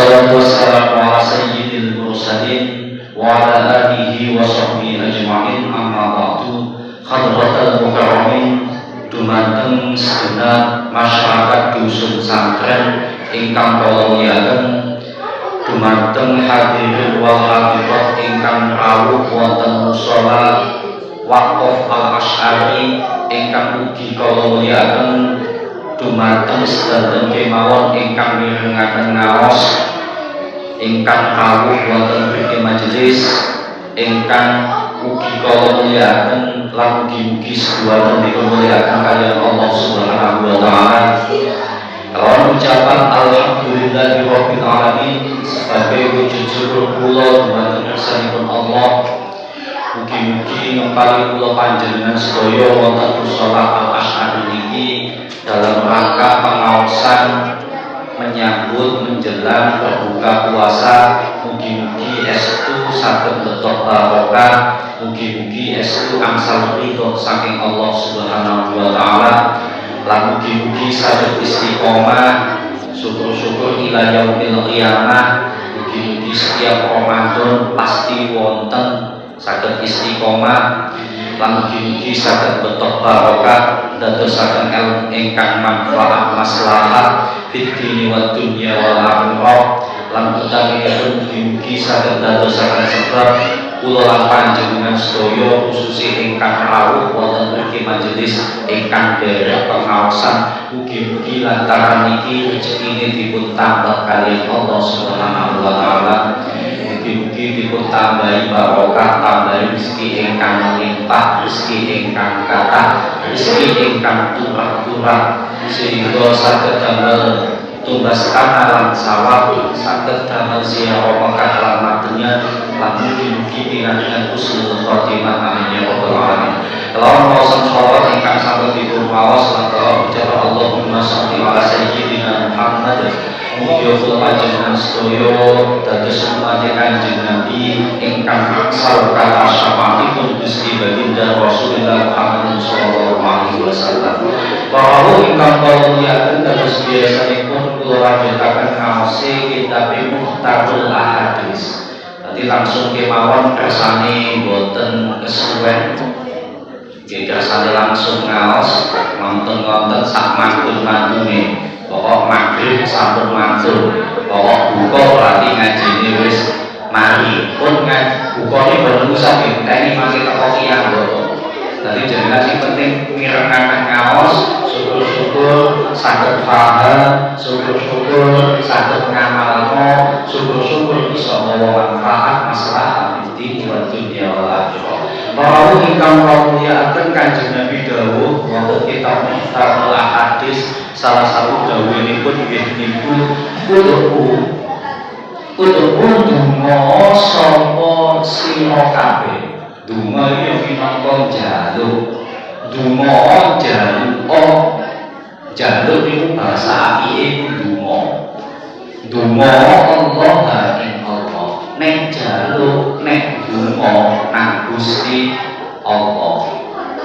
Wassalatu wassalamu ala sayyidil mursalin wa ala alihi wa sahbihi ajma'in, amma ba'du. Hadratal mukarramin, dumateng segenap masyarakat dusun santren ingkang kula muliaken, dumateng hadirin wal hadirat ingkang rawuh wonten mushola Waqf Al-Asy'ari ingkang ugi kula muliaken, dumateng sedanten kemawon ingkang mirengaken ngaos ingkang rawuh wonten mriki majelis ingkang ugi kula muliaken lan ugi-ugi sedaya dipun-muliaken kaliyan Allah Subhanahu wa taala. Kalawan ucapan alhamdulillahirabbil alamin sebagai wujud syukur kula dumateng kersanipun Allah, mugi-mugi ngempali kula panjenengan sedaya wonten mushola Al-Asy'ari niki dalam rangka pengaosan menyambut menjelang berbuka puasa. Mugi-mugi estu saged betok barokah, mugi-mugi estu angsal ridho saking Allah Subhanahu wa taala, lan mugi-mugi saged istiqomah syukur-syukur ila yaumil qiyamah. Mugi-mugi setiap Ramadan pasti wonten saged istiqomah, lan mugi-mugi saged betok barokah dadosaken ilmu ingkang manfaat maslahat fid dini wad dunya wal akhirah, lan utaminipun mugi-mugi saged dadosaken sebab kula lan panjenengan sedaya khususé ingkang rawuh wonten mriki majelis ingkang derek pengaosan, mugi-mugi lantaran niki rejekine dipun tambah kaliyan Allah Subhanahu wa taala. Mugi-mugi dipun tambahi barokah, tambahi rezeki ingkang melimpah, rezeki ingkang kathah, rezeki ingkang turah-turah, sehingga saged damel tumbas kamalan sawab, saged damel ziarah Makkah lan Madinah, lan mugi-mugi pinangangan husnul khotimah, amin ya rabbal alamin. Kelawan maosan sholawat ingkang sampun dipun maos lan kelawan ucapan Allahumma sholli ala sayyidina Muhammad, mugi kula panjenengan sedaya dados umat Kanjeng Nabi ingkang aksal kata syafaatipun Gusti Baginda Rasulullah Muhammad sallallahu alaihi wasallam. Bahwa ingkang kula muliaken dados biasanipun kula lanjutaken ngaose kitab Muhtarul Ahadits. Nanti langsung kemawon kersane boten kesuwen. Nggih kersane langsung ngaos nonton-nonton sak mantun-mantune. Pokok maghrib sampun mantul, pokok buka berarti ngajine wis mari. Pun bukane boten usah diteni mangke teko kiyang lho. Dadi jenengan sing penting mirengaken ngaos, syukur-syukur saged paham, syukur-syukur saged ngamalno, syukur-syukur bisa mawa manfaat maslahat fid wa dunya wal akhirah. Bahwa ingkang muliaken Kanjeng Nabi dawuh wonten kitab Muhtarul Ahadits, salah satu dawuhipun nggih niku kudu donga sapa sira kabeh. Donga iki minangka njaluk. Donga njaluk niku bahasa apike donga. Donga Allah ing Allah. Nek njaluk nek donga nang Gusti Allah.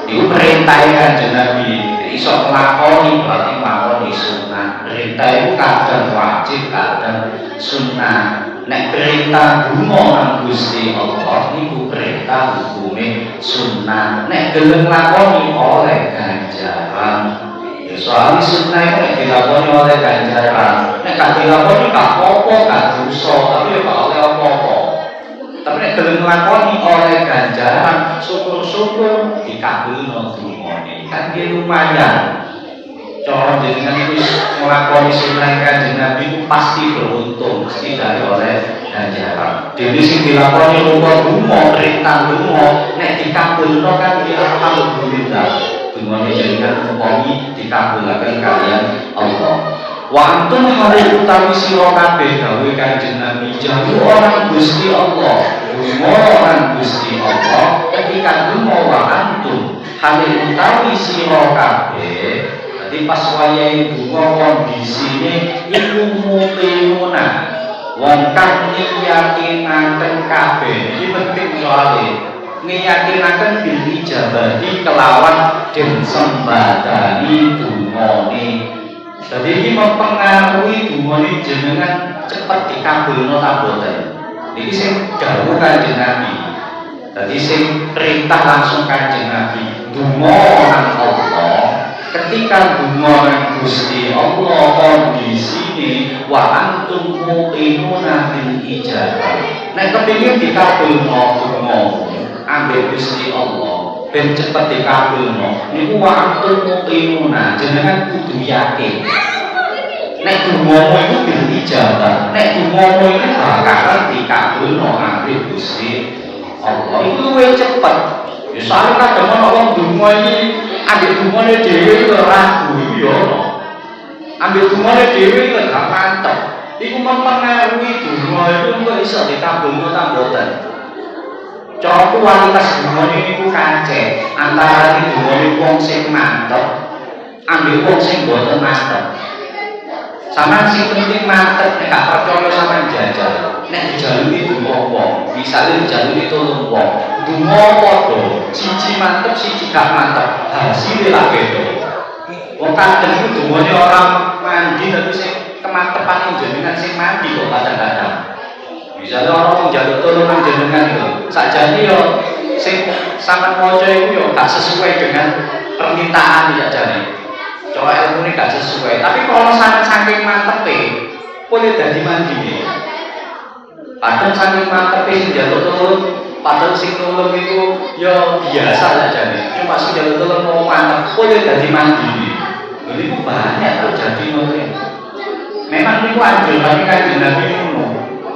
Iku perintahe Kanjeng Nabi. Iso nglakoni berarti nglakoni sunah. Perintah itu kadang wajib, kadang sunah. Nek perintah donga nang Gusti Allah niku perintah hukume sunah. Nek gelem nglakoni oleh ganjaran. Ya soal sunah itu nek dilakoni oleh ganjaran. Nek gak dilakoni gak apa-apa, gak dosa, tapi ya gak oleh apa-apa. Tapi nek gelem nglakoni oleh ganjaran, syukur-syukur dikabulno dungane. Kan dia lumayan. Cara jenengan wis nglakoni sunah Kanjeng Nabi itu pasti beruntung, mesti dari oleh ganjaran. Dene sing dilakoni rupa donga, perintah donga, nek dikabulno kan ya alhamdulillah. Dungane jenengan umpami dikabulaken kaliyan Allah. Wa antum harus utawi sira kabeh dawuh Kanjeng Nabi, jalu orang Gusti Allah, donga orang Gusti Allah, ketika donga wa antum harus utawi sira kabeh. Jadi pas wayahe donga kondisine iku muqimuna, wong kang nyakinaken kabeh. Iki penting soalé nyakinaken bil ijabah kelawan den sembadani dungane Jadi ini mempengaruhi dumoni jenengan cepat dikabulno ta boten. Iki sing dawuh Kanjeng Nabi. Jadi sing perintah langsung Kanjeng Nabi, donga nang Allah. Ketika donga nang Gusti Allah kondisine wa antum muqinuna bil ijabah. Nek kepengin dikabulno donga ambek Gusti Allah ben cepet dikabulno niku wa antum muqinuna jenengan kudu yakin. Nek dongamu iku bil ijabah, nek dongamu iku bakal dikabulno ambek Gusti Allah. Iku luwih cepet. Ya soalnya kadang ana wong donga iki ambek dongane dhewe iku ragu iku ya ono. Ambek dongane dhewe iku gak mantep. Iku mempengaruhi donga iku kok iso dikabulno ta mboten. Cara kualitas dongane niku kacek antara dongane wong sing mantep ambek wong sing mboten mantep. Sama sing penting mantep, nek gak percaya sampean jajal. Nek dijaluni donga wong, misale dijaluni tulung wong, donga padha, siji mantep siji gak mantep, hasilé lak beda. Wong kadang iku dongane ora mandi tapi sing kemantepan jenengan sing mandi kok kadang-kadang. Misale ora wong njaluk tulung nang jenengan iku, sakjane yo sing sampean maca iku yo gak sesuai dengan permintaan ya jane. Coba ilmu ini gak sesuai, tapi kalau sampai saking mantepe boleh jadi mandi. Padahal saking mantepe sing jatuh tulung, padahal sing tulung itu ya biasa saja nih. Cuma sing jatuh tulung mau mantep boleh jadi mandi. Jadi itu banyak terjadi mungkin. Memang itu anjur, tapi Kanjeng Nabi ngono.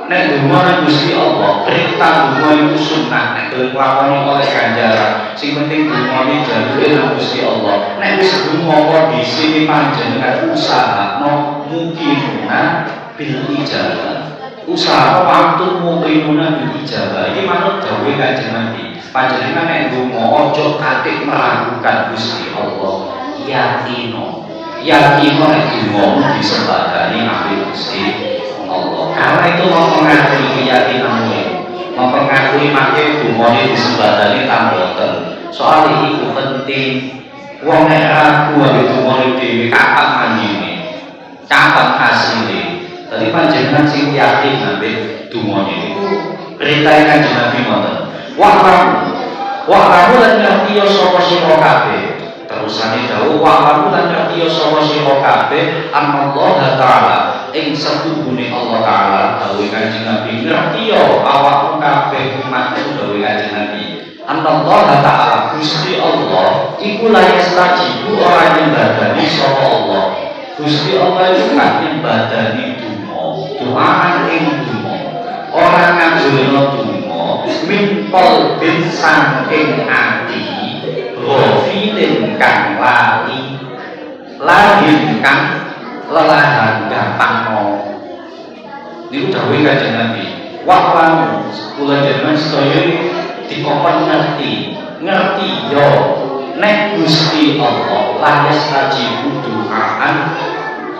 Nek donga Gusti Allah, perintah donga itu sunnah, nek dilakoni oleh ganjaran. Sing penting dongane jaluke nang Gusti Allah. Nek wis donga kondisi panjenengan usahano mungkinuna bil ijabah. Usaha waktu mungkinuna bil ijabah. Iki manut dawuhe Kanjeng Nabi. Panjenengan nek donga aja katik meragukan Gusti Allah. Yakino nek donga disembadani ambek Gusti Allah. Karena itu mempengaruhi keyakinanmu, mempengaruhi makin dumone disembadani tamboten. Soal itu penting. Wong nek ragu ambek dumone dhewe kapan mandine, kapan asline. Tadi panjenengan sing yakin ambek dumone iku perintah Kanjeng Nabi ngoten. Wa'lamu lan ngerti sapa sira kabeh. Terusane dawuh wa'lamu lan ngerti sapa sira kabeh Allah Ta'ala ing setuhune Allah Ta'ala dawuh Kanjeng Nabi ngerti yo awakmu kabeh umatku dawuh Kanjeng Nabi Allah Ta'ala Gusti Allah iku layak tajibu ora nyembadani sapa Allah. Gusti Allah iku gak nyembadani doaan ing donga ora ngabulno donga min qalbin saking ati ghafilin kang lali lahin kang lelahan gampangno. Niku dawuhe Kanjeng Nabi. Wa'lamu kula jenengan sedaya dikokon ngerti yo nek Gusti Allah la yastajibu du'aan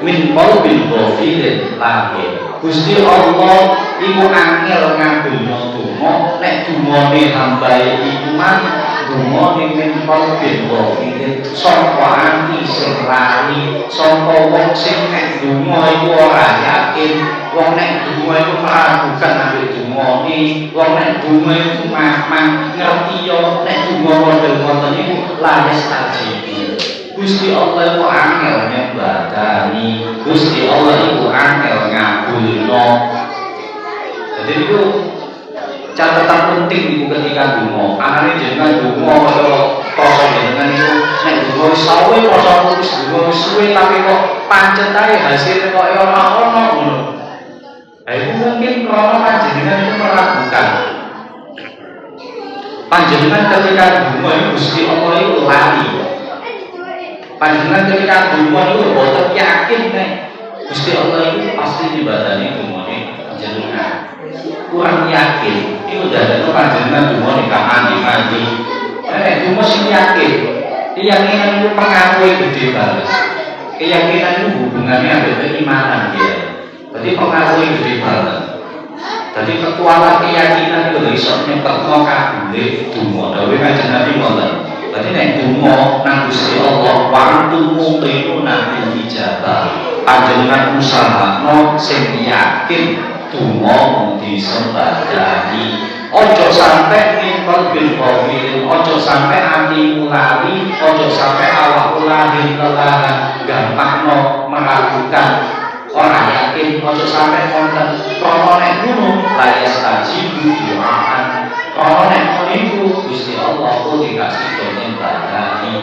min qalbin ghafilin lahin. Gusti Allah iku angel ngabulno donga nek dungane hambae iku dungane min qalbin ghafilin saka ati sing lali, saka wong sing nek donga iku ora yakin, wong nek donga iku meragukan ambek dungane, wong nek donga iku mamang ngerti yo nek donga model ngoten iku layak tajibu. Gusti Allah iku angel nyembadani, Gusti Allah iku angel ngabulno. Jadi itu catatan penting iku ketika donga. Anane jenengan donga kaya poso jenengan iku nek donga sawe poso wis donga suwe tapi kok pancet ae hasilnya kok ora ono ngono. Ha iku mungkin krana panjenengan itu meragukan. Panjenengan ketika donga iku Gusti Allah iku lali. Panjenengan ketika donga itu boten yakin nek Gusti Allah itu pasti dibadani dongane panjenengan. Kurang yakin, itu dadekno panjenengan donga nek mandi. Nek donga sing yakin, keyakinan itu pengaruh gede banget. Keyakinan itu hubungannya ambek keimanan dia. Jadi pengaruh gede banget. Jadi kekuatan keyakinan itu iso nyepetno kabule donga. Dawuhe Kanjeng Nabi ngoten. Berarti nek donga nang Gusti Allah wa antum muqinuna bil ijabah. panjenengan usahakno sing yakin donga disembadani. Ojo sampai nimpel bil ghafilin, ojo sampai atimu lali, ojo sampai awakmu lahir kelelahan, gampangno meragukan, orang yakin, ojo sampai konten krono nek ngono la yastajibu doaan. Krono nek niku Gusti Allah kok dikasih donya badani.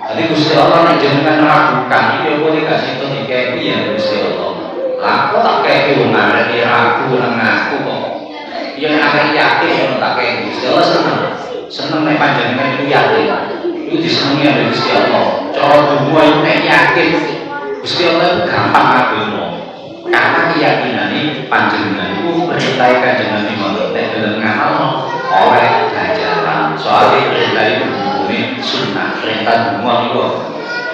Jadi Gusti Allah nek jenengan meragukan iki kok dikasih donya kayak piye Gusti Allah. Lah kok tak kaya wong arek ragu nang aku kok. Ya nek yakin ngono tak kaya Gusti Allah seneng. Seneng nek panjenengan itu yakin. Itu disenengi oleh Gusti Allah. Cara donga iku nek yakin Gusti Allah gampang ngadono. Karena keyakinane panjenengan iku perintah Kanjeng Nabi Muhammad nek dalam ngamal oleh ganjaran. Soalnya perintah itu hukumnya sunnah. Perintah donga niku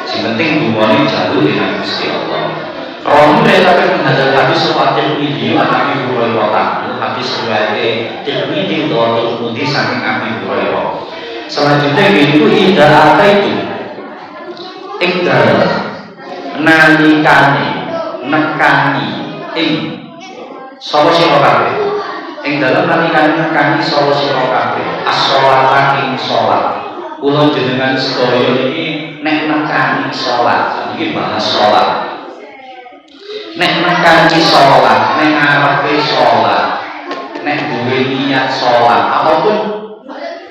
sing penting dungane jalur dengan Gusti Allah. Kalau mereka menghadap hadis seperti video Nabi Hurairah, hadis riwayat Tirmidzi dan Tirmidzi saking Nabi Hurairah. Selanjutnya itu tidak ada itu enggal nalikane nekani ing sapa sira kabeh. Ing dalem nalikane nekani sapa sira kabeh as-sholata ing salat. Kula jenengan sedaya niki nek nekani salat, iki bahas salat. Nek nekani sholat, nek ngarepe sholat, nek duwe niat sholat, ataupun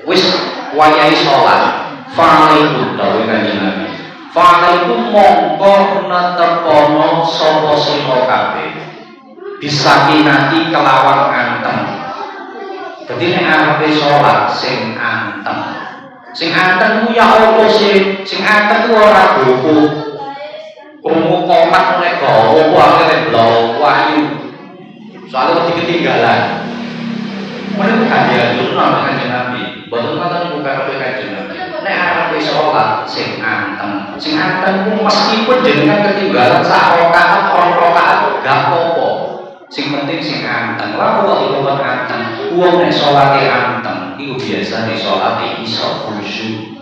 wis wayahe sholat, fa'aliku dawuh Kanjeng Nabi. Fa'aliku mongko netepono sapa sira kabeh. Bisakinati kelawan anteng. Dadi nek ngarepe sholat sing anteng. Sing anteng ku ya apa sih? Sing anteng ku ora gopo. Krungu komat nek gawa akhire blok wahyu. Soale kok ketinggalan. Mereka kan diatur nang Kanjeng Nabi. Boten ngoten bukan kabeh Kanjeng Nabi. Nek arepe salat sing anteng ku meskipun jenengan ketinggalan sak rakaat, rong rakaat gak apa-apa. Sing penting sing anteng. Lha kok iki anteng. Wong nek salate anteng iku biasane salate iso khusyuk.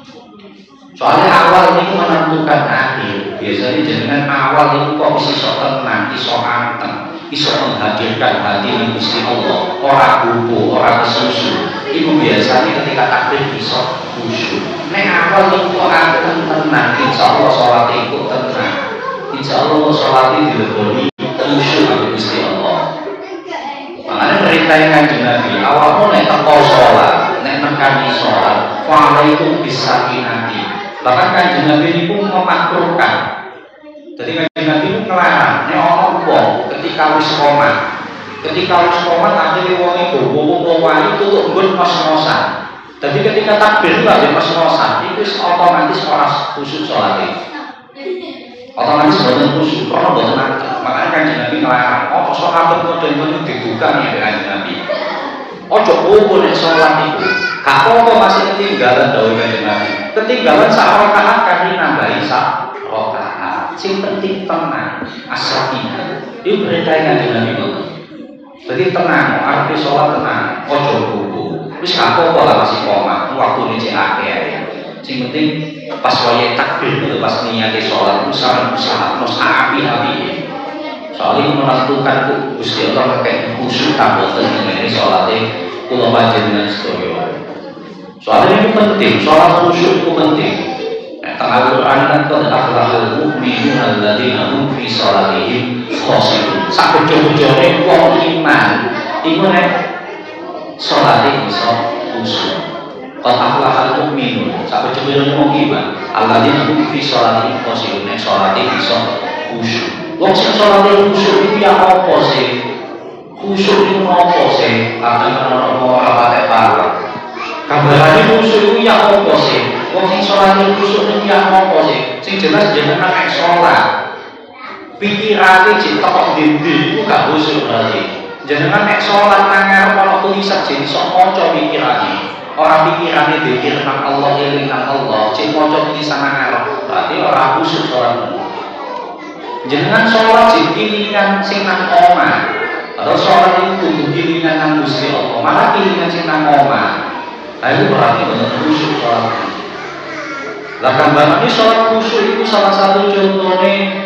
Soalnya awal itu menentukan akhir. Biasanya jenengan awal itu kok iso tenang, iso anteng, iso menghadirkan hati yang Gusti Allah, ora gupu, ora kesusu. Itu biasanya ketika takbir iso khusyuk. Nek awal itu kok anteng tenang, insya Allah sholat itu tenang, insya Allah sholat itu dileboni khusyuk oleh Gusti Allah. Makanya perintah yang Kanjeng Nabi, awalmu nek teko sholat, nek nekani sholat, fa'alaikum bisakinati. Bahkan Kanjeng Nabi itu memakruhkan. Jadi Kanjeng Nabi itu ngelarang nek ana wong ketika wis qomat. Ketika wis qomat akhire wong iku gowo wae tutuk nggon mos-mosan. Jadi ketika takbir lagi mos-mosan itu otomatis ora khusyuk salate. Otomatis boten khusyuk, ora boten anteng. Makanya Kanjeng Nabi ngelarang, apa sahabat model-model dibuka nih Kanjeng Nabi. Ojo kumpul nek salat iku. Gak apa masih ketinggalan dawuh Kanjeng Nabi. Ketinggalan sak rakaat kali nambahi sak rakaat. Sing penting tenang, asakina. Iki perintah Kanjeng Nabi. Jadi tenang, arep salat tenang, ojo kuku. Wis gak apa-apa lah masih koma, waktune cek akeh. Sing penting pas wayahe takbir itu pas niate salat usaha nos api-api. Soalnya menentukan Gusti Allah kayak khusyuk tak boten ngene salate kula panjenengan sedaya. Soalnya itu penting, sholat khusyuk itu penting. Tengah Al-Quran kan qad aflahal mu'minuna alladzina hum fi sholatihim khashi'un. Sak bojo-bojone wong iman iku nek sholate iso khusyuk. Qad aflahal mu'minun, sak bojo-bojone wong iman alladzina hum fi sholatihim khashi'un. Nek sholate iso khusyuk. Wong sing sholate khusyuk iki ya apa sih? Khusyuk itu apa sih? Ana ora patek parah. Gambaran khusyuk itu ya apa sih? Wong sing sholat khusyuk itu ya apa sih? Sing jelas jenengan nek sholat pikirane jek tekok ndi iku gak khusyuk berarti. Jenengan nek sholat nang ngarep ana tulisan jek iso maca pikirane. Ora pikirane dzikir nang Allah eling nang Allah, jek maca tulisan nang ngarep berarti ora khusyuk sholat. Jenengan sholat jek kilingan sing nang omah. Atau sholat itu kudu kilingan nang Gusti Allah, malah kilingan sing nang omah. Nah itu berarti benar khusyuk sholat. Lah gambaran ini sholat khusyuk itu salah satu contohnya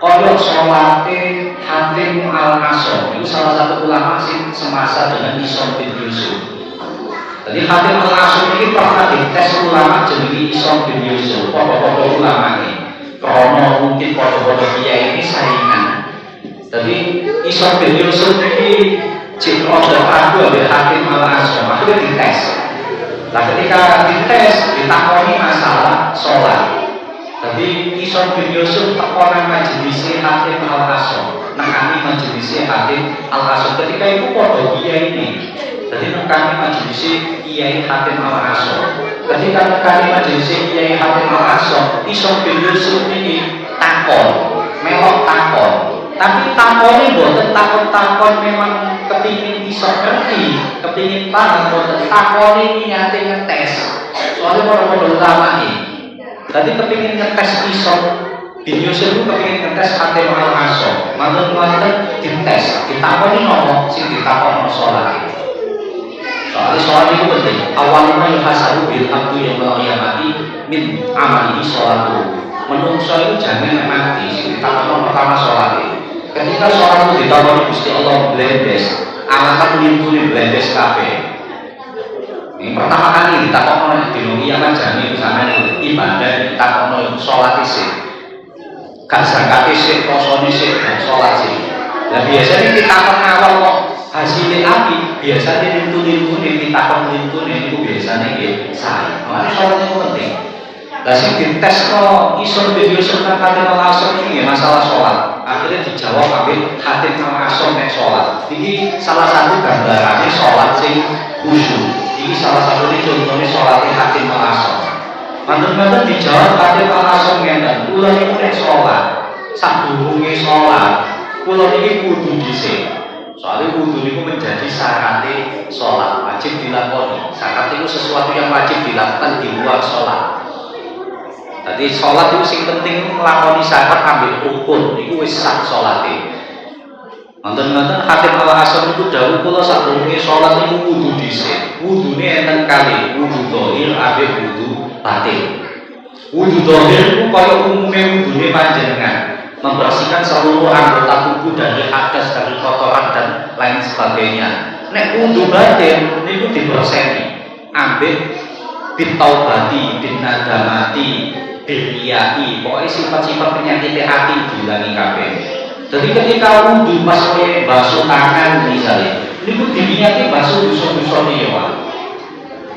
Kaya salate Hatim Al-Asam itu salah satu ulama sing semasa dengan Isom bin Yusuf. Jadi Hatim Al-Asam ini pernah dites ulama jenenge Isom bin Yusuf. Padha-padha ulama ini. Karena mungkin padha-padha kiai ini saingan. Jadi Isom bin Yusuf ini jika ada ragu dari Hatim Al-Asam, akhirnya dites. Nah ketika dites ditakoni masalah sholat. Jadi Isom bin Yusuf tekonan majelis Hatim Al-Asam, nekani majelis Hatim Al-Asam. Ketika itu pada kiai ini, jadi nekani majelis Kiai Hatim Al-Asam. Ketika nekani majelis Kiai Hatim Al-Asam, Isom bin Yusuf ini takon, melok takon. Tapi takon ini bukan takon memang kepingin Isom ngerti, kepingin paham, bukan takon ini niatnya ngetes. Soalnya orang-orang utama ini. Tadi kepingin ngetes Isom bin Yusuf itu kepingin ngetes Hatim Al-Asam. Mantan-mantan dites, ditakoni nopo, sing ditakoni sholat. Soalnya sholat itu penting. Awalnya yuhasabu bil abdu yaumil qiyamati min amalihi sholatu. Menungso itu jangan mati, sing ditakoni pertama sholat. Ketika sholat itu ditakoni Gusti Allah blendes, alangkah lintune blendes kabeh. Ini pertama kali ditakoni di dunia kan jane misalnya ibadah ditakoni sholat isih. Gak zakat isih, posone isih, sholat isih. Lah biasanya ditakoni awal kok hasilnya api, biasanya lintu-lintune ditakoni itu biasanya nggih sae. Makane sholat itu penting. Lah sing dites kok Isom bin Yusuf kan Hatim Al-Asam ini masalah sholat. Akhirnya dijawab ambil Hatim Al-Asam nek sholat. Ini salah satu gambarannya sholat sing khusyuk. Ini salah satu contohnya sholatnya Hatim Al-Asam. Mantan-mantan dijawab Hatim Al-Asam ngeten, kula niku nek sholat, sadurunge sholat, kula niki kudu dhisik. Soalnya wudu niku menjadi syaratnya sholat, wajib dilakoni. Syarat itu sesuatu yang wajib dilakukan di luar sholat. Jadi sholat itu sing penting nglakoni syarat ambil rukun, itu wis sah sholatnya. Mantan-mantan Hatim Al-Asam itu dahulu kula sadurunge sholat niku wudu dhisik. Wudune enten kali, wudu dhahir ambek wudu batin. Wudu dhahir itu kaya umume wudune panjenengan, membersihkan seluruh anggota tubuh dari hadas, dari kotoran dan lain sebagainya. Nek wudu batin niku diberseni ambek bitaubati, binadamati, biriyai, pokoknya sifat-sifat penyakit hati dihilangi kabeh. Jadi ketika wudu pas kowe basuh tangan misalnya, niku diniati basuh dosa-dosa ya.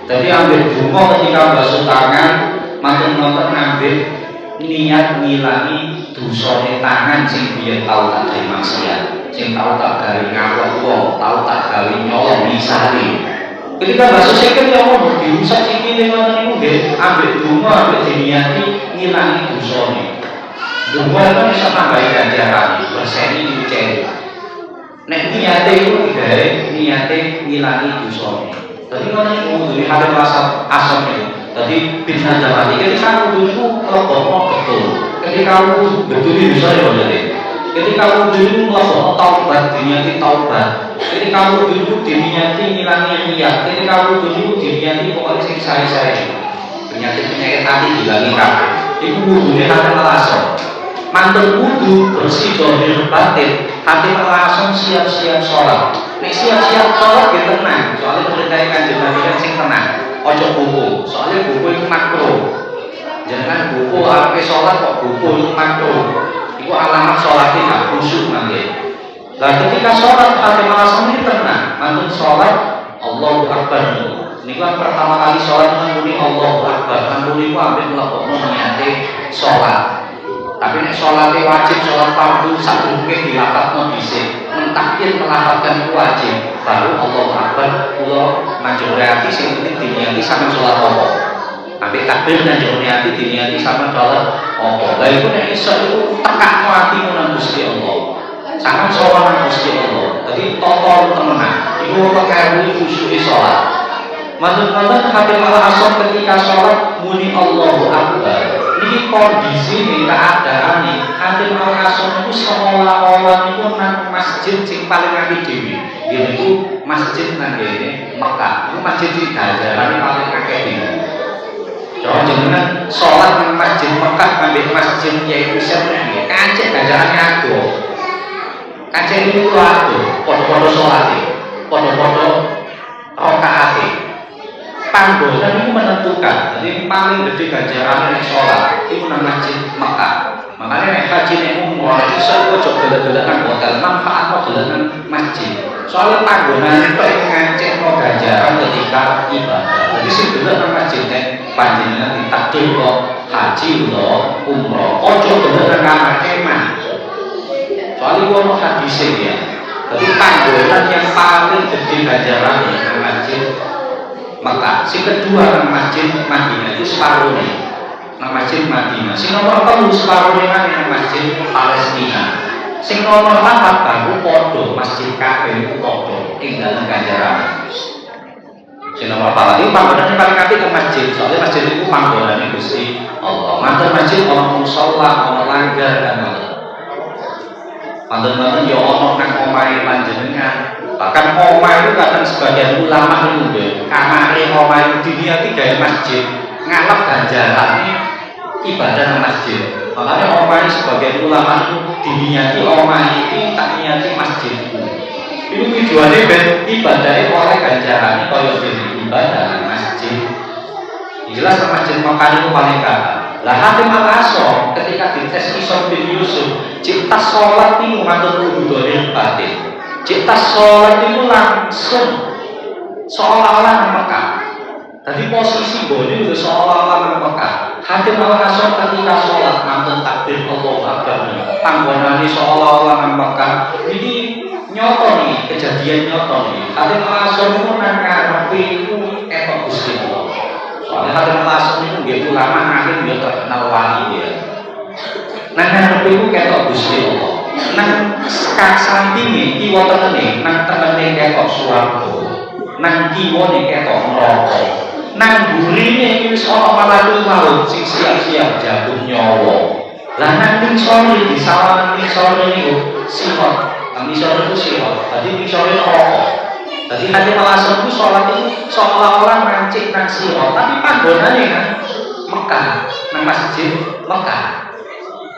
Jadi ambil donga ketika basuh tangan, manten-manten ambil niat ngilangi dosane tangan sing biyen tau tak gawe maksiat, sing tau tak gawe ngawak wong, tau tak gawe nyolong misale. Ketika basuh sikil ya ono dirusak sikile ngoten niku nggih, ambil donga ambil diniati ngilangi dosane. Donga kan iso tambahi ganjaran, berseni dicen. Nek niate iku digawe niate ngilangi dosane. Dadi ngoten niku kudu Hatim Al-Asam niku. Jadi bisa jawab ketika wudu itu melebokno betul. Ketika wudu betul itu bisa ya jadi. Ketika wudu itu melebokno taubat, diniati taubat. Ketika wudu itu diniati ngilangi riya. Ketika wudu itu diniati pokoknya sing sae-sae. Penyakit hati dihilangi kabeh. Iku wudune Hatim Al-Asam. Mantun wudu bersih zahir batin. Hatim Al-Asam siap-siap sholat. Nek siap-siap sholat ya tenang. Soalnya perintah Kanjeng Nabi kan sing tenang. Ojo buku, soalnya buku itu makro. Jangan buku arepe sholat kok buku itu makro. Itu alamat sholatnya nggak khusyuk nanti. Nah ketika sholat Hatim Al-Asam ini tenang. Mantun sholat Allahu Akbar. Ini kan pertama kali sholat menguni Allahu Akbar. Menguni itu ambil melebokno niate sholat. Tapi nek sholatnya wajib, sholat fardu satu mungkin dilafadzno dhisik. Mentakdir melafadzkan itu wajib. Baru Allahu Akbar kula manjurati sing penting diniati sampe sholat apa. Ambek takbir manjurati diniati sampe sholat apa. Lah iku nek iso iku tekakno atimu nang Gusti Allah. Sampe sholat nang Gusti Allah. Dadi total temenan. Iku perkara khusyuk sholat. Manut-manut Hatim Al-Asam ketika sholat muni Allahu Akbar. Ini kondisi nih keadaan nih Hatim Al-Asam itu seolah-olah itu nang masjid sing paling akeh dhewe. Yaitu masjid nang ngene Mekah. Itu masjid sing ganjarane paling akeh dhewe. Coba jenengan sholat nang masjid Mekah ambek masjid Kiai Hussein nggih, kancik ganjarane adoh. Kancik niku adoh, padha-padha sholate, padha-padha rakaate. Panggonan itu menentukan. Jadi paling gede ganjaran nek sholat itu nang masjid Mekah. Makanya nek haji nek umroh iso ojo gelek-gelek nang hotel, manfaatno gelek nang masjid. Soalnya panggonan itu ngancikno ganjaran ketika ibadah. Jadi sing gelek nang masjid nek panjenengan ditakdir kok haji utawa umroh, ojo gelek nang kamar kemah. Soalnya ono hadis ya. Jadi panggonan yang paling gede ganjaran nang masjid Mekah. Si kedua nang masjid Madinah itu separuh nih. Nang masjid Madinah. Sing nomor 3 separuh nang masjid Palestina. Sing nomor 4 baru podo masjid Ka'bah itu podo ing dalem ganjaran. Sing nomor 4 itu panggonan paling apik ke masjid. Soalnya masjid itu panggonane Gusti Allah. Manten masjid ono musala, ono langgar dan manten-manten yo ono nang omahe panjenengan. Bahkan omah itu kadang sebagian ulama itu nggih, kamare omah itu diniati gawe masjid, ngalap ganjarane ibadah nang masjid. Makanya omah sebagian ulama itu diniati omah iki tak niati masjid. Itu tujuannya ben ibadahnya oleh ganjarane kaya dene ibadah nang masjid. Jelas masjid Mekah itu paling kata. Lah Hatim Al-Asam ketika dites Isra bin Yusuf, cipta sholat itu ngatur kudu dolir batin. Cipta sholat itu langsung seolah-olah nang Mekah. Tadi posisi bodi itu seolah-olah nang Mekah. Hatim Al-Asam ketika sholat ngatur takbir Allahu Akbar. Panggonane seolah-olah nang Mekah. Ini nyoto nih, kejadian nyoto nih. Hatim Al-Asam itu nang ngarepe iku etok Gusti Allah. Soalnya Hatim Al-Asam itu nggih ulama akhir dia terkenal wali ya. Nang ngarepe iku ketok Gusti Allah. Nang sampinge kiwa tenene, nang tenene ketok swarga. Nang kiwane ketok neraka. Nang burine iki wis ana malakul maut sing siap-siap jabut nyawa. Lah nang ngisore di sawangan ngisore niku sifat. Ngisore itu sifat. Dadi ngisore neraka. Jadi Hatim Al-Asam itu sholat itu seolah-olah ngancik nang sirah, tapi panggonane nang Mekah, nang masjid Mekah.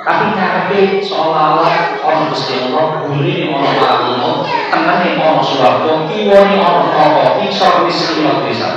Tapi ngarepe seolah-olah ono Gusti Allah, burine ono malakul, tengene ono swarga, kiwane ono neraka, isor wis sirah bisa.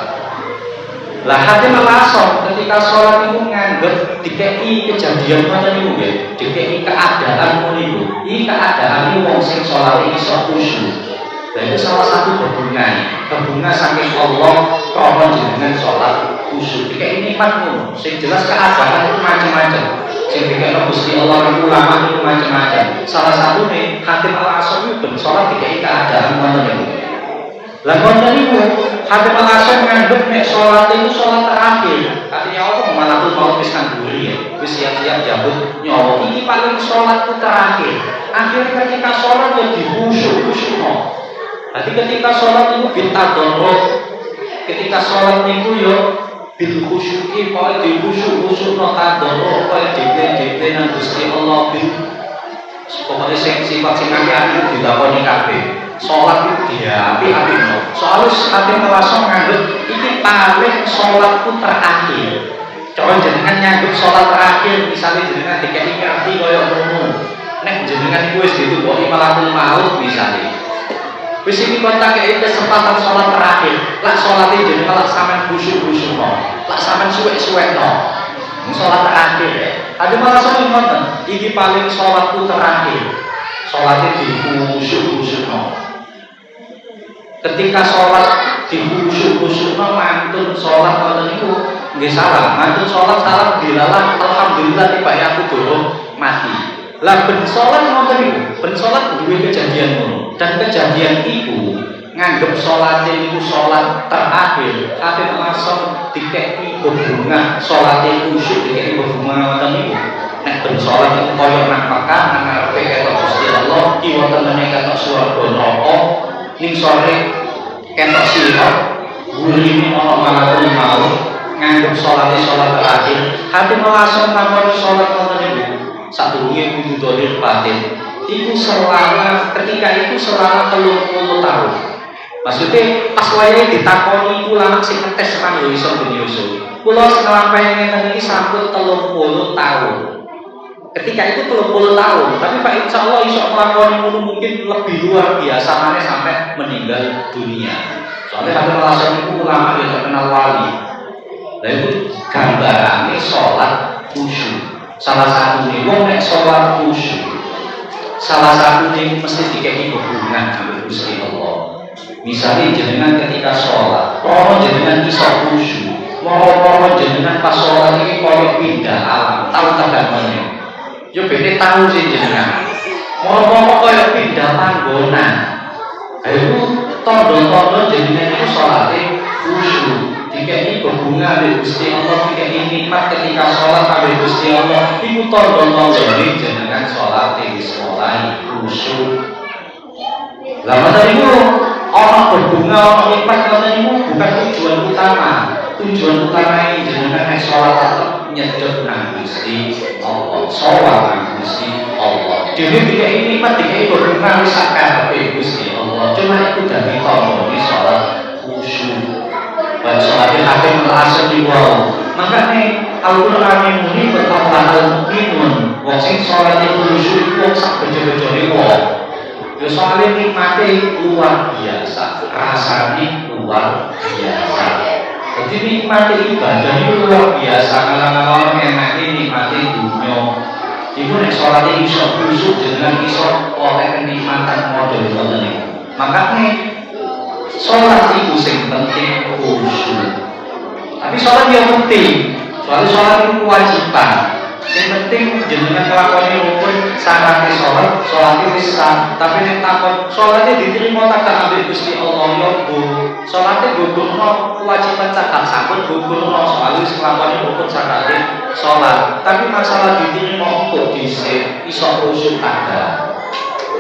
Lah Hatim Al-Asam ketika sholat itu nganggep dikeki kejadian ngoten niku nggih, dikeki keadaan ngono niku. Iki keadaane wong sing sholat iso khusyuk. Dan itu salah satu berbunga saking Allah kalau jenengan sholat khusyuk. Jika ini nikmat sing jelas keadaan itu macam-macam. Sing dikene Gusti Allah ulama itu macam-macam. Salah satu nih Hatim Al-Asam itu ben sholat jika keadaan ngoten niku. Lah ngoten niku Hatim Al-Asam nganggep nek sholat itu sholat terakhir. Artinya Allah malakul maut wis nang buri ya. Wis siap-siap jambut nyawa. Ini paling sholat itu terakhir. Akhir ketika sholat ya dikhusyuk-khusyukno. Jadi ketika sholat itu bil tadarrur, ketika sholat itu yo bil khusyuki, kalau di khusyuk no tadarrur, kalau di nang Gusti Allah bil, pokoknya sifat sing itu dilakoni kabeh. Sholat itu dia api no. Soalnya Hatim Al-Asam nganggep ini paling sholatku terakhir. Coba jenengan nyanggep sholat terakhir, misalnya jenengan dikei ngerti kaya ngono. Nek jenengan iku wis ditutupi malakul maut misalnya. Wis iki kontak iki kesempatan sholat terakhir. Lak sholat iki jenenge lak sampean khusyuk-khusyuk no. Lak sampean suwek-suwek no. Sholat terakhir ya. Ada malah sampean ngoten, iki paling sholatku terakhir. Sholatnya di khusyuk-khusyuk no. Ketika sholat di khusyuk-khusyuk no, mantun sholat ngoten niku nggih salah. Mantun sholat salah dilalah alhamdulillah tiba aku durung mati. Lah ben sholat ngoten niku, ben sholat duwe kejadian ngono. Dan kejadian itu nganggep sholat itu sholat terakhir. Hatim Al-Asam dikeki berbunga sholat itu khusyuk dikeki berbunga ngoten niku. Nek ben sholat itu koyo nang Mekah nang ngarepe ketok Gusti Allah, kiwa tenene ketok swarga neraka, ning sore ketok sirah, burine ana malakul maut, nganggep sholat terakhir. Hatim Al-Asam namanya sholat ngoten niku. Sadurunge kudu dolir batin. Itu selama ketika itu selama 30 tahun. Maksudnya pas wayahe ditakoni ulama sing ngetes nang Isra bin Yusuf. Kula nglampahi ngeten iki sampun 30 tahun. Ketika itu 30 tahun, tapi Pak insya Allah iso melakukan ngono mungkin lebih luar biasa mana sampai meninggal dunia. Soalnya Habib Al-Hasan itu ulama yang terkenal wali. Nah itu gambarannya sholat khusyuk. Salah satunya wong nek sholat khusyuk. Salah satunya mesti dikei hubungan dengan Gusti Allah. Misalnya jenengan ketika sholat, kalau jenengan iso khusyuk, mau jenengan pas sholat ini koyo pindah alam, tahu tak gambarnya? Yo bete tahu sih jenengan. Mau koyo pindah panggonan. Ayo tondo-tondo jenengan itu sholatnya khusyuk. Dikei hubungan dengan Gusti Allah, dikei nikmat ketika sholat kabeh Gusti Allah. Iku tondo-tondo jenengan sholatnya mulai khusyuk. Lah ngoten niku ana berbunga ana nikmat ngoten niku bukan tujuan utama. Tujuan utama jenengan nek salat tetep nyedhek nang Gusti Allah. Salat nang Gusti Allah. Dhewe dikek nikmat dikek berbunga wis sakarep Gusti Allah. Cuma itu dadi tandane salat khusyuk. Baca salat Habib Al-Hasan di wau. Makane Al-Qur'an muni betapa al-mukminun wong sing salat khusyuk wong sak bejo-bejone wong. Ya soalnya nikmatnya luar biasa, rasanya luar biasa. Jadi nikmatnya ibadah itu luar biasa. Kalau enaknya nikmatnya dunia. Ibu nek sholatnya iso khusyuk dengan iso oleh kenikmatan model ini. Makanya sholat itu yang penting khusyuk. Tapi sholat yang penting, soalnya sholat itu kewajiban. Yang penting jenengan nglakoni rukun syaratnya sholatnya wis sah. Tapi nek takon sholatnya diterima tak ambek Gusti Allah yo Bu. Sholatnya gugurno kewajiban cacat sabun gugurno soal wis nglakoni rukun syaratnya sholat. Tapi masalah diterima kok dhisik iso khusyuk ada.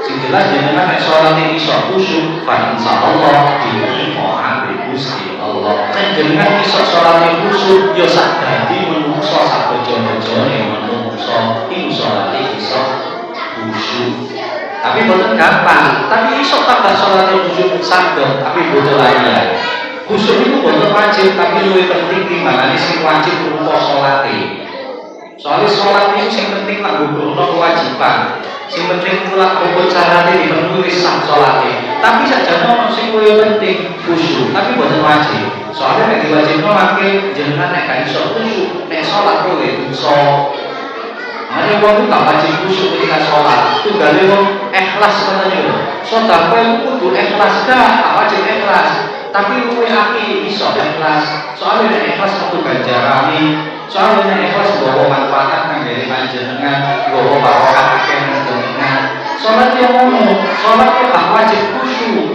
Sing jelas jenengan nek sholatnya iso khusyuk fa insyaallah diterima ambek Gusti Allah. Nek jenengan iso sholatnya khusyuk yo sak dadi menungso sak bojo-bojone iku sholatnya iso khusyuk. Tapi boten gampang. Tapi iso tambah sholatnya khusyuk saged. Tapi boten layan. Khusyuk itu boten wajib. Tapi lebih penting timbangane sing wajib berupa sholatnya. Soalnya sholat itu sing penting lah gugurno kewajiban. Sing penting pula rukun syaratnya dipenuhi sah sholatnya. Tapi saja ono sing luwih penting khusyuk. Tapi boten wajib. Soalnya nek diwajibno mangke jenengan nek gak iso khusyuk, nek sholat kuwi dosa. Ada wong gak wajib khusyuk ketika sholat. Tunggale wong ikhlas katanya. Sedekah itu kudu ikhlas gak wajib ikhlas. Tapi luwih apik iso ikhlas. Soalnya nek ikhlas kudu ganjarane. Soalnya nek ikhlas bawa manfaat kangge panjenengan, bawa barokah akeh panjenengan. Sholat yang ngono, sholat gak wajib khusyuk.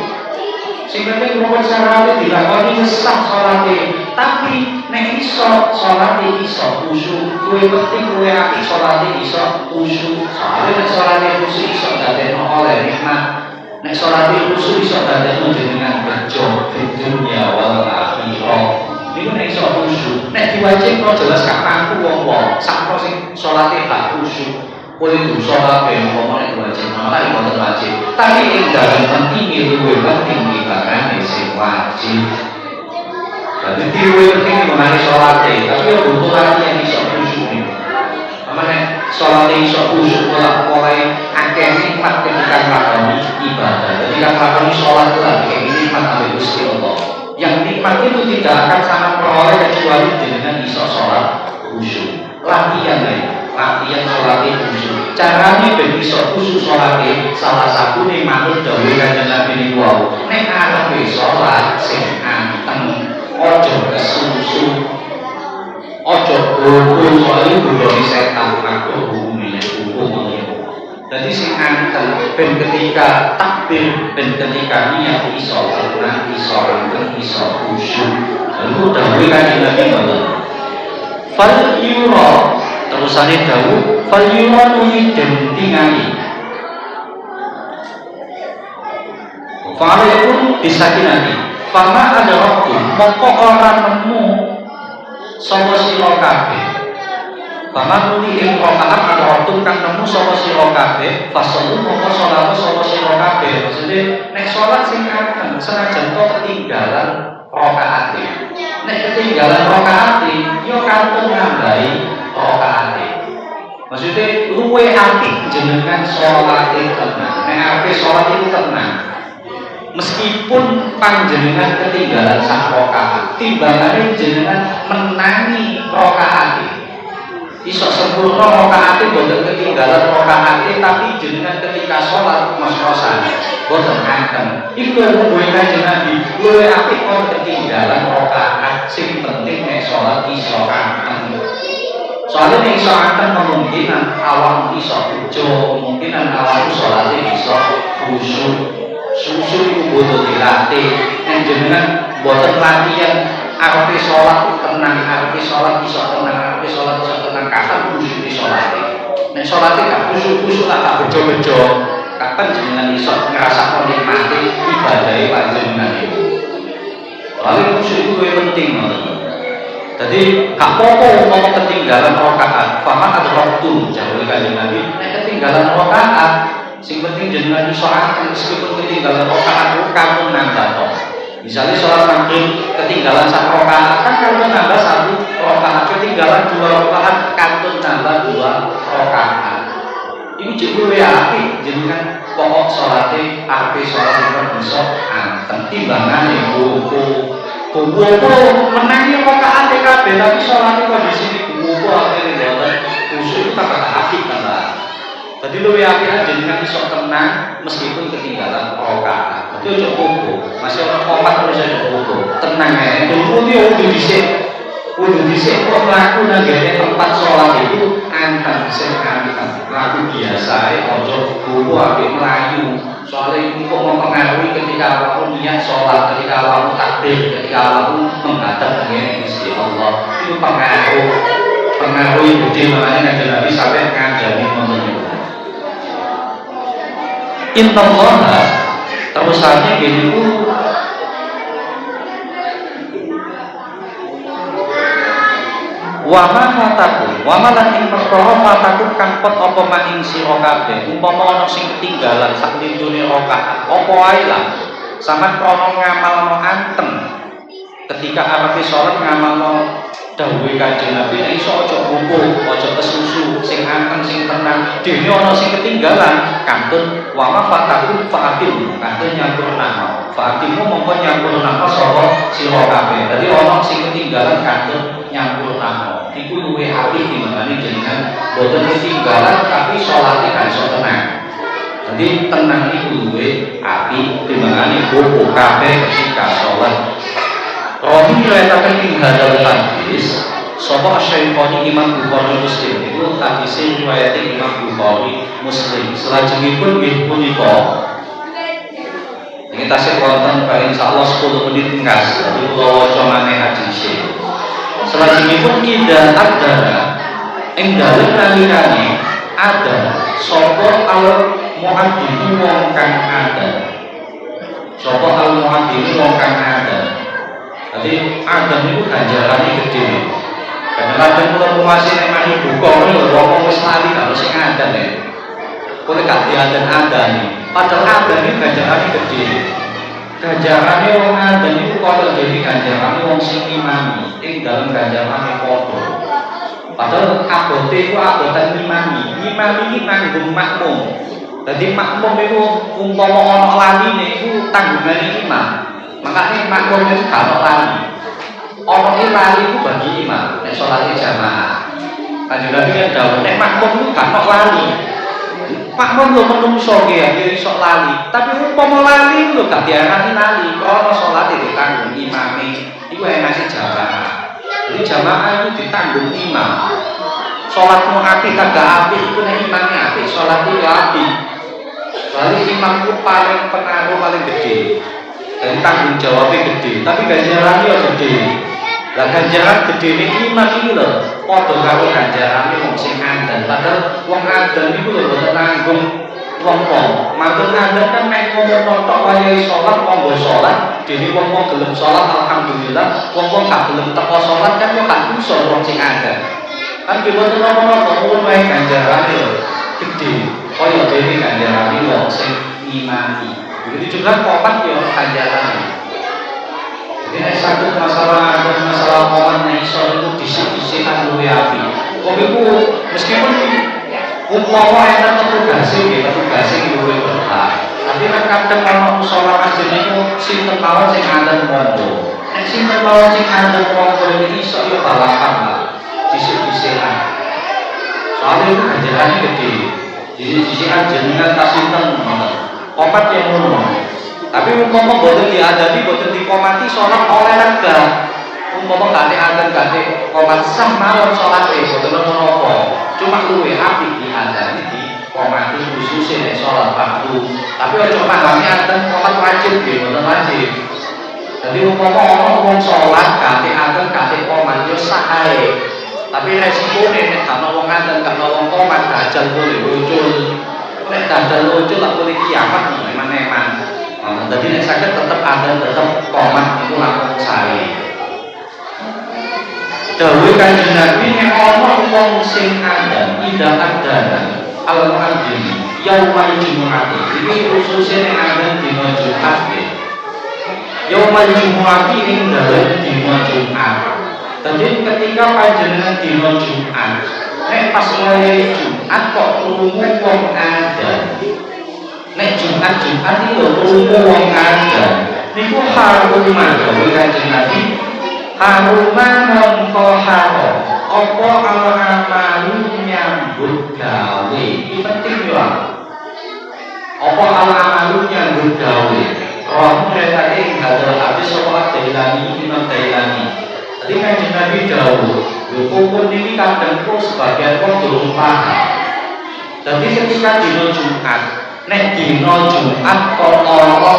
Sing penting rukun syaratnya dilakoni sah sholatnya. Tapi nek iso sholatnya iso khusyuk. Luwih penting luwih apik sholatnya iso khusyuk. Soalnya nek sholatnya khusyuk iso dadekno oleh nikmat. Nek sholatnya khusyuk iso dadekno jenengan bejo di dunia wal akhirah. Niku nek iso khusyuk. Nek diwajibno jelas gak mampu wong-wong sakno sing sholatnya gak khusyuk. Boleh dosa kabeh umpama nek wajib tapi boten wajib. Tapi ing dalem penting luwih penting ibadah sing wajib. Jadi luwih penting mengenai salate, tapi yo butuh latihan iso khusyuk. Pamane salate iso khusyuk mulai akeh nikmat ketika nglakoni ibadah. Ketika nglakoni salat lan nikmat ambek Gusti Allah. Yang nikmat itu tidak akan sangat peroleh kecuali dengan iso salat khusyuk. Latihan sholatnya khusyuk. Caranya ben iso khusyuk sholatnya salah satu nih manut dawuh Kanjeng Nabi niku wau. Nek arepe sholat sing anteng, ojo kesusu, ojo guru soalnya guru setan aku hubungi hukum. Jadi sing anteng ben ketika takbir, ben ketika niat iso tenang, iso anteng, iso khusyuk. Lalu dawuh Kanjeng Nabi ngoten. Fal yura terusane dawuh fal yura nuli den tingali. Fale pun disakinati. Fama ada waktu moko ora nemu sapa sira kabeh. Paman muni ing rakaat adrotum kang nemu sapa sira kabeh, fasolu mongko salat sapa sira kabeh. Maksude nek salat sing ageng senajan to ketinggalan rakaate. Nek ketinggalan rakaate yo kantun nambahi rakaate. Maksude luwe apik jenengan salate tenang. Nek ape salat itu tenang. Meskipun panjenengan ketinggalan sak rakaat, timbangane jenengan menangi rakaate. Iso sempurna rakaate boten ketinggalan rakaate tapi jenengan ketika sholat mas-masan boten nganteng. Iku luwih Kanjeng Nabi, luwih apik kok ketinggalan rakaat sing penting nek sholat iso anteng. Soalnya nek iso anteng kemungkinan awak iso ujo, kemungkinan awak sholate iso khusyuk. Khusyuk iku boten dilatih. Nek jenengan boten latihan arepe sholat tenang, arepe sholat iso tenang, arepe sholat iso tenang, kapan khusyuk di sholat. Nek sholat gak khusyuk tak bejo-bejo, kapan jenengan iso ngrasakno nikmate ibadahe panjenengan itu. Lalu khusyuk itu luwih penting. Jadi gak apa-apa umpama ketinggalan rakaat, faman adraktum jauh Kanjeng Nabi, nek ketinggalan rakaat, sing penting jenengan iso anteng meskipun ketinggalan rakaat kamu nambah. Misalnya sholat maghrib ketinggalan satu rakaat kan kantun nambah satu rakaat, ketinggalan dua rakaat kantun nambah dua rakaat. Ini juga apik jenengan pokok sholatnya ape sholat itu bisa anteng timbangane buku menangi rakaat kabeh tapi sholatnya kondisi buku akhirnya dapat khusyuk itu tambah apik tambah. Jadi luwih apik jenengan iso tenang meskipun ketinggalan rakaat. Jadi ojo bobo, masih ana komat terus aja bobo. Tenang ae. Kudu udah dhisik. Kudu dhisik kok mlaku nang tempat sholat itu anteng sing anteng. Laku biasa ojo bobo apik mlayu. Soalnya itu kok mempengaruhi ketika awakmu niat sholat, ketika awakmu takbir, ketika awakmu menghadap dengan Gusti Allah. Itu pengaruh yang gede, makanya Kanjeng Nabi sampai ngajari menurut innallaha terusannya gini ku wama fataku wama lan ing perkara fataku kang pot apa maing sira kabeh umpama ana sing ketinggalan sak lindune rakaat apa wae lah sampean krana ngamalno anteng ketika arepe salat ngamalno dawuhe Kanjeng Nabi nek iso aja buku, aja kesusu, sing anteng sing tenang. Dene ana sing ketinggalan, kantun wa ma fatakum fa'atim, kantun nyampurna. Fa'atimu mongko nyampurna sapa sira kabeh. Dadi ana sing ketinggalan kantun nyampurna. Iku luwih apik timbangane jenengan boten ketinggalan tapi salate kan iso tenang. Jadi tenang iku luwih apik timbangane buku kabeh ketika salat. Romi riwayataken ing hadal hadis sapa Syaikh Imam Bukhari Muslim itu hadise riwayat Imam Bukhari Muslim. Salajengipun nggih punika iki tasih wonten kaya insyaallah 10 menit ngas dadi kula waca maneh hadise. Salajengipun ida adara ing dalem nalikane ada sapa al muadzin wong kang ada. Sapa al muadzin wong kang ada. Jadi adhan itu ganjarannya gede. Kadang-kadang kalau masih nemani buka ini wong wis lali kalau sing adhan ya. Kowe gak diadhan-adhan nih. Padahal adhan itu ganjarannya gede. Ganjarannya wong adhan itu kalau jadi ganjarannya wong sing imami. Ing dalam ganjarannya padha. Padahal abote itu abotan imami. Imami ini nanggung makmum. Jadi makmum itu umpama ana laline itu tanggungane imam. Makanya makmum itu kalau lali orang ini lali itu bagi imam nek sholatnya jamaah Kanjeng Nabi yang dawuh nek makmum itu gak lali makmum lho menungso ya iso lali tapi umpama lali lho gak diarani lali ana sholatnya ditanggung imame iku enake jamaah jadi jamaah itu ditanggung imam sholatmu apik kagak apik iku nek imame apik sholatnya ya apik berarti imam itu paling pengaruh paling gede dan tanggung jawabnya gede, tapi ganjarannya gede. Lah ganjaran gede ini imam ini loh, podo karo ganjarannya wong sing andan. Padahal wong andan itu loh boten nanggung wong-wong. Mantun andan kan mek ngomong tok wayahe salat, monggo salat. Dene wong-wong gelem salat alhamdulillah, wong-wong gak gelem teko salat kan yo gak bisa wong sing andan. Kan kita tuh ngomong-ngomong pun wae ganjaran yo gede. Kaya dhewe ganjaran wong sing imani. Begitu juga komat yo ganjaran. Jadi nek satu masalah komat nek iso itu disik-disik kan luwih apik. Kok iku meskipun umpama enten petugase nggih, petugase luwih berhak. Tapi nek kadang ana musala masjid niku sinten mawon sing ngandel monggo. Nek sinten mawon sing ngandel monggo iki iso yo balapan lah. Disik-disikan. Soalnya itu ganjarannya gede. Disik-disikan jenengan tas sinten ngoten. Komat yang ngono. Tapi umpama boten diadani, boten dikomati salat oleh lega. Umpama gak ada gak komat sah mawon salate boten napa-napa. Cuma luwih apik diadani dikomati khususnya nek salat waktu. Tapi aja pahami ada komat wajib nggih, boten wajib. Jadi umpama ana wong salat gak ada komat yo sah ae. Tapi resikonya nek gak ana wong ngaten, gak ana wong komat dajal boleh muncul. Nek dajal muncul lak boleh kiamat eman-eman. Jadi nek saged tetep ada tetep komat itu langsung sae. Dawuh Kanjeng Nabi nek ana wong sing ada tidak ada al-muadzin yaumal jumu'ah. Iki khususnya nek ada dina Jumat nggih. Yaumal jumu'ah ing dalem dina Jumat. Jadi ketika panjenengan dina Jumat, nek pas mulai Jumat kok krungu wong adzan. Nek Jumat iki lho krungu wong adzan. Niku harumah dawuh Kanjeng Nabi. Harumah mongko haro. Apa al-amalu nyambut gawe. Iki penting yo. Apa al-amalu nyambut gawe. Roh tadi hadal habis apa Dailani Imam Dailani. Jadi Kanjeng Nabi dawuh, hukum ini kadang kok sebagian wong durung paham. Jadi ketika dina Jumat, nek dina Jumat kok ana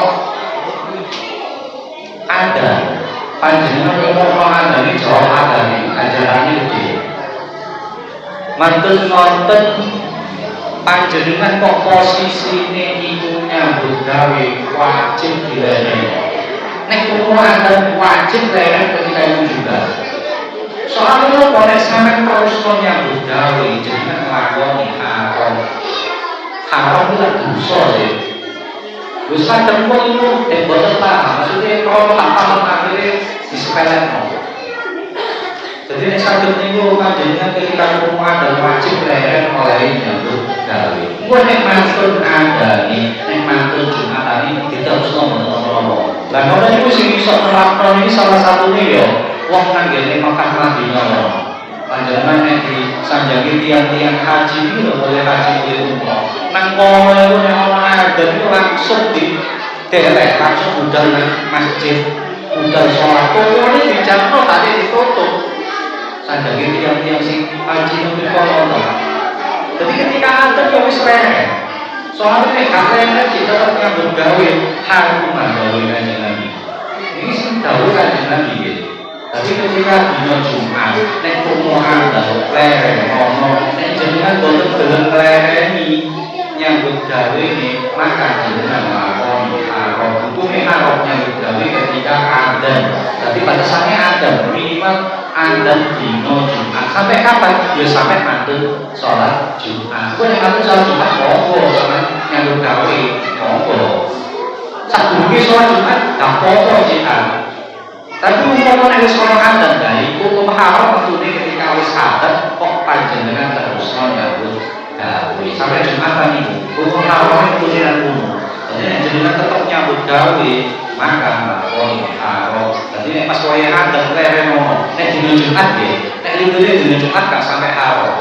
ada panjenengan ngomong ada ini jawab ada nih ajarannya gede. Mantun nonton panjenengan kok posisine iku nyambut gawe wajib dilene. Nek kulo ada wajib leren ketika itu juga. Soalnya kalau sampai terus nyambut gawe jenengan nglakoni haram. Haram itu dosa ya. Wis kadang kok itu boten paham. Maksudnya kalau tak paham akhirnya disepelekan. Jadi nek saged niku panjenengan ketika kulo ada wajib leren oleh nyambut gawe. Kuwi nek mantun andani, nek mantun Jumatani diterusno ngono-ngono. Lah ngono niku sing iso nerapno iki salah satune ya wong nang ngene Mekah Madinah. Panjenengan nek disanjangi tiang-tiang haji iki lho boleh haji boleh umroh. Nang kono iku nek ana adzan iku langsung didelek langsung budal nang masjid, budal salat. Pokoknya dijatno tadi ditutup. Sanjangi tiang-tiang sing haji niku kono. Jadi ketika adzan ya wis rene. Soalnya nek kakek kita tetap nyambut gawe harumah gawe Kanjeng Nabi. Ini sing dawuh Kanjeng Nabi nggih. Tapi ketika dina Jumat nek kulo ada leren ono nek jenengan boten gelem nglereni nyambut gawe nih maka jenengan lakoni haram. Hukume haram nyambut gawe ketika adzan. Tapi batasannya adzan minimal adzan dina Jumat. Sampai kapan? Ya sampai mantun sholat Jumat. Kowe nek mantun sholat Jumat monggo sampeyan nyambut gawe monggo. Sadurunge sholat Jumat gak apa-apa jikan. Tapi umpama nek wis ana adzan gawe hukum haram metune ketika wis adzan kok panjenengan terus nyambut gawe. Sampai Jumatan niku hukum haram metune nang ngono. Jadi nek jenengan tetep nyambut gawe maka lakoni haram. Jadi nek pas wayah adzan leren ono nek dina Jumat nggih nek libure dina Jumat gak sampai haram.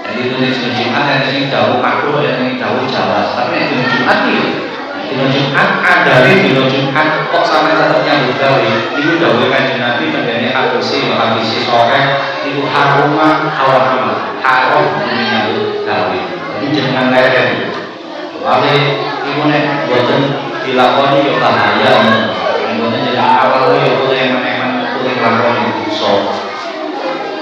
Jadi dina Jumat nek sing dawuh makruh nek dawuh jawas. Tapi nek dina Jumat iki dina Jumat ada dina Jumat kok sampai tetep nyambut gawe. Iku dawuh Kanjeng Nabi tengene hadis sore iku harumah haram nyambut gawe. Jadi jangan leren. Wale iku nek boten dilakoni yo bahaya. Boten jadi awal yo boten eman-eman kuwi lakoni dosa.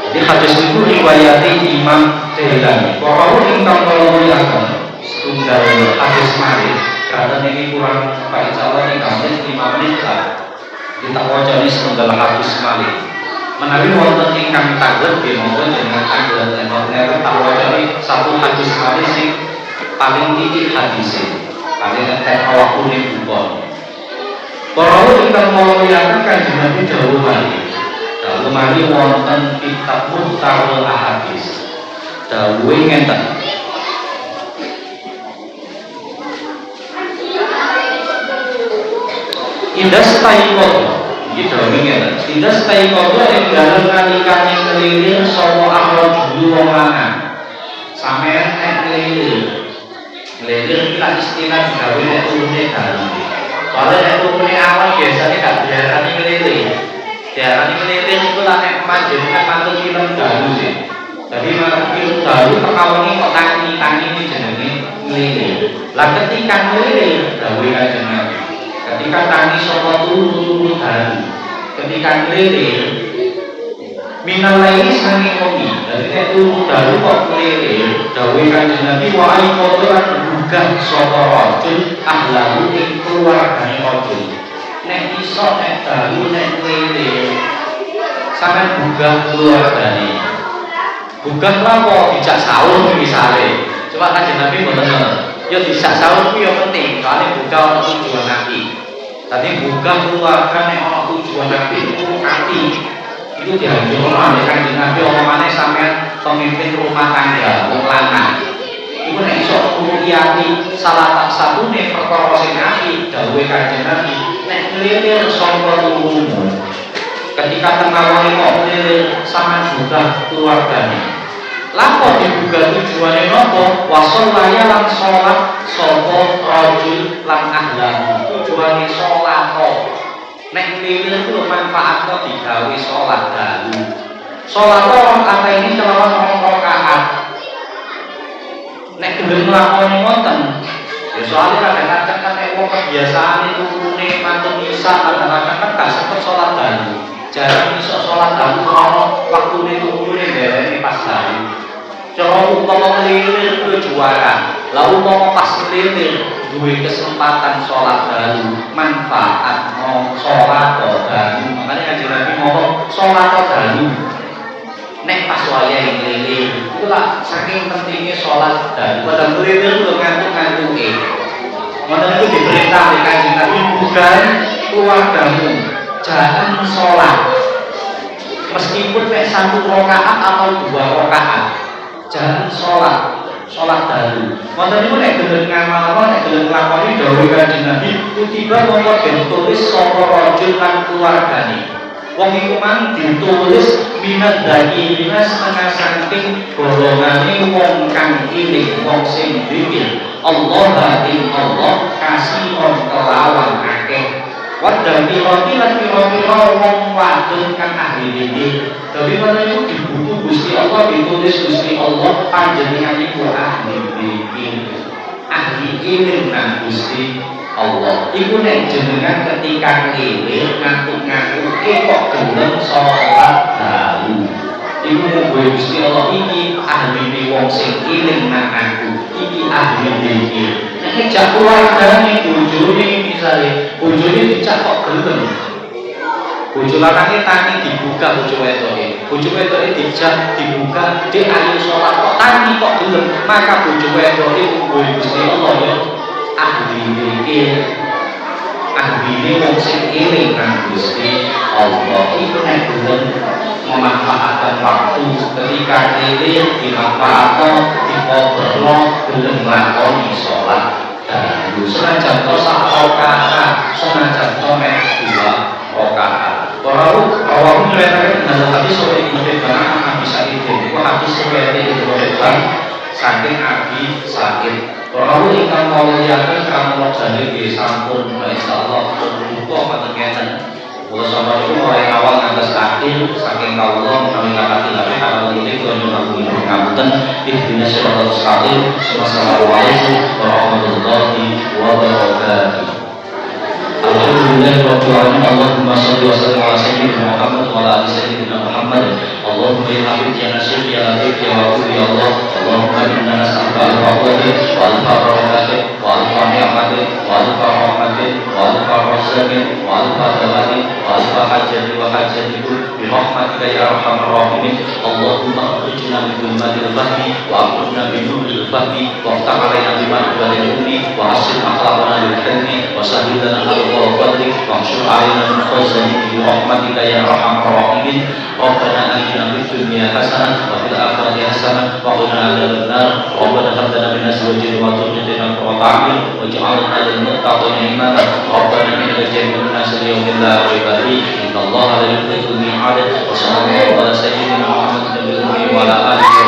Jadi hadis itu riwayat Imam Dailani. Bahwa ingkang melawiyahkan setunggal hadis mari. Karena ini kurang Pak Insya Allah ini kamu 5 menit lah. Kita wajar ini setunggal hadis mari. Menawi wonten ingkang tanglet nggih monggo jenengan tanglet nek tak wacani satu hadis sing paling titik hadise. Paling nek awakku ning buku. Para ingkang mulyakaken Kanjeng Nabi dawuh malih. Dawuh malih wonten kitab Muhtarul Ahadits. Dawuhe ngenten. Indah stayikodo iki dawuhe ngenten. Indah stayikodo ing dalem nalikane kelilir sapa akron dulu wong lanang. Sampeyan nek kelilir. Kelilir iki lak istilah gawe nek turune dalu. Soale nek turune awal biasane gak diarani kelilir. Diarani kelilir iku lak nek panjenengan mantuk film dalu sih. Jadi mantuk film dalu perkawani kok tangi-tangi ini jenenge kelilir. Lah ketika kelilir gawe Kanjeng Nabi. Ketika tangi sapa turu dalu. Ketika kelilir minal laili sange wengi. Dadi nek turu dalu kok kelilir gawe Kanjeng Nabi wa ai kodoran bukan sapa rajul ahlahu ing keluargane rajul. Nek iso nek dalu nek kelilir sampean buka keluargane. Bukan lapo dijak sahur misale. Coba Kanjeng Nabi mboten. Ya dijak sahur ku ya penting, soalnya buka ana tujuan Nabi. Tadi buka keluarga nek ana tujuan Nabi itu ati. Itu dianjurkan oleh Kanjeng Nabi omongane sampean pemimpin rumah tangga wong lanang. Iku nek iso kuliati salah satune perkara sing apik dawuhe Kanjeng Nabi nek kelilir sangka turumu. Ketika tengawani kok kelilir sampean buka keluargane. Lapo dibuka tujuane napa? Wasol laya lan salat sapa rajul lan ahlahu. Tujuane salat kok. Nek kelilir ku manfaatno digawe salat dalu. Salat kata ini kelawan rakaat. Nek gelem nglakoni wonten ya soalnya kadang-kadang kan nek wong kebiasaan turune mantun isa kadang-kadang kan gak sempet salat dalu. Jarang iso salat dalu ana waktune turune derene pas dalu. Cara umpama kelilir kuwi juara. Lah umpama pas kelilir duwe kesempatan salat dalu, manfaat salat dalu. Makane Kanjeng Nabi ngomong salat dalu. Nek pas wayahe kelilir, iku lah saking pentingnya salat dalu. Padahal kelilir lho ngantuk-ngantuke. Ngoten iku diperintah oleh Kanjeng Nabi bukan keluargamu. Jangan salat. Meskipun nek 1 rakaat atau 2 rakaat. Jangan sholat dalu. Wonten niku nek gelem ngamal nek gelem nglakoni dawuh Kanjeng Nabi, kutiba mongko ditulis sapa rajul lan keluargane. Wong iku mang ditulis minat dari setengah saking golongane wong kang iling, wong sing dzikir. Allah ing Allah kasih kelawan akeh. Wadang piroti lan piro-piro wong wadon kang ahli dzikir. Tapi pada itu di buku Gusti Allah ditulis Gusti Allah panjenengan iku ahli dzikir. Ahli ilmu nang Gusti Allah. Iku nek jenengan ketika ngelir ngantuk-ngantuk kok gelem salat dalu. Iku mugo Gusti Allah iki ahli wong sing iling nang aku. Iki ahli dzikir. Nek jak keluargane bojone misale bojone dicak kok gelem. Bojo lanange tangi dibuka bojo wedoke. Bojo wedoke dijak dibuka, "Dek ayo salat kok tangi kok gelem." Maka bojo wedoke mugo Gusti Allah ya ahli dzikir. Ahline wong sing eling nang Gusti Allah. Iku nek gelem memanfaatkan waktu ketika keliling dimanfaatkan dikoberno gelem nglakoni salat dalu. Senajan to sak rakaat, senajan to mek 2 rakaat. Orang meriwayatkan dalam hadis oleh Ibnu Hibban Abi Sa'id itu hadis riwayat Ibnu Hibban saking Abi Sa'id. Orang ingkang mulyakaken kawula jane nggih sampun insyaallah buka panjenengan. Kula sama niku mulai awal ngantos akhir saking kawula menawi ngapati kawula ini kula nyuwun ngapunten ihdinas siratal mustaqim. Wassalamualaikum warahmatullahi wabarakatuh. Alhamdulillah Allahumma sholli wa sallim ala sayyidina Muhammad wa ala ali sayyidina Muhammad. Allahumma ya Habib ya Nasir ya Latif ya Waqul ya Allah. Allahumma inna nas'aluka al-fadl wal fadl wa al ni'matin wa alfa rahmatin wa alfa razaqin wa alfa tawali wa alfa hajati wa hajatikum bi rahmatika ya arhamar rahimin. Allahumma akhrijna min dhulmatil fahmi wa akhrijna min nuril fahmi wa aftah alaina bi ma'rifatil ilmi wa hasin akhlaqana bil hilmi wa sahhil lana abwaab fadlik wa anshur alaina min khazani bi rahmatika ya arhamar rahimin. Rabbana atina fid dunya hasanah wa fil akhirati hasanah wa qina adzabannar. Rabbana hab lana min azwajina wa dhurriyyatina qurrata a'yun waj'alna lil muttaqina imama. Rabbana innaka jami'un nas liyawmin la rayba fihi innallaha la yukhlifu al mi'ad. Wa sallallahu ala sayyidina Muhammadin nabiyil ummi wa ala alihi